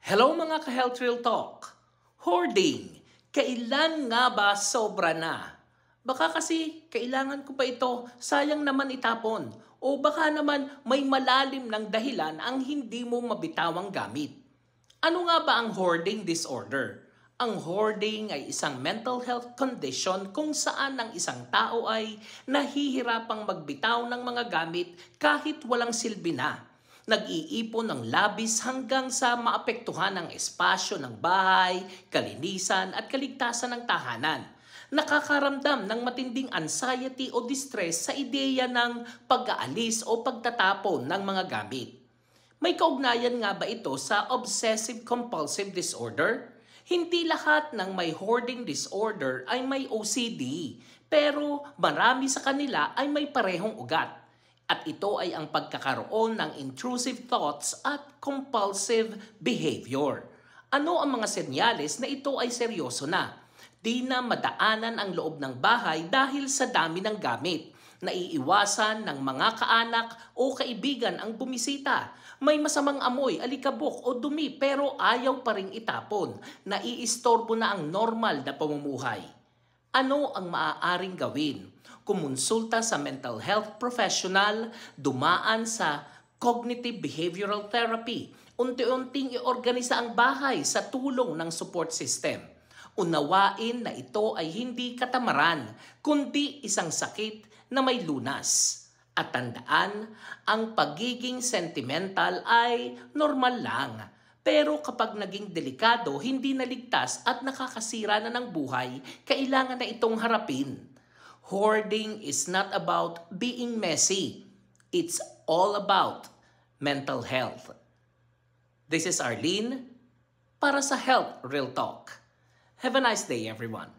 Hello mga ka-Health Real Talk! Hoarding, kailan nga ba sobra na? Baka kasi kailangan ko pa ito, sayang naman itapon. O baka naman may malalim ng dahilan ang hindi mo mabitawang gamit. Ano nga ba ang hoarding disorder? Ang hoarding ay isang mental health condition kung saan ang isang tao ay nahihirapang magbitaw ng mga gamit kahit walang silbi na. Nag-iipon ng labis hanggang sa maapektuhan ang espasyo ng bahay, kalinisan at kaligtasan ng tahanan. Nakakaramdam ng matinding anxiety o distress sa ideya ng pag-aalis o pagtatapon ng mga gamit. May kaugnayan nga ba ito sa obsessive-compulsive disorder? Hindi lahat ng may hoarding disorder ay may OCD, pero marami sa kanila ay may parehong ugat. At ito ay ang pagkakaroon ng intrusive thoughts at compulsive behavior. Ano ang mga senyales na ito ay seryoso na? Di na madaanan ang loob ng bahay dahil sa dami ng gamit. Naiiwasan ng mga kaanak o kaibigan ang bumisita. May masamang amoy, alikabok o dumi pero ayaw pa ring itapon. Naiistorbo na ang normal na pamumuhay. Ano ang maaaring gawin? Kumonsulta sa mental health professional, dumaan sa cognitive behavioral therapy, unti-unting iorganisa ang bahay sa tulong ng support system. Unawain na ito ay hindi katamaran, kundi isang sakit na may lunas. At tandaan, ang pagiging sentimental ay normal lang. Pero kapag naging delikado, hindi naligtas at nakakasira na ng buhay, kailangan na itong harapin. Hoarding is not about being messy. It's all about mental health. This is Arlene para sa Health Real Talk. Have a nice day, everyone.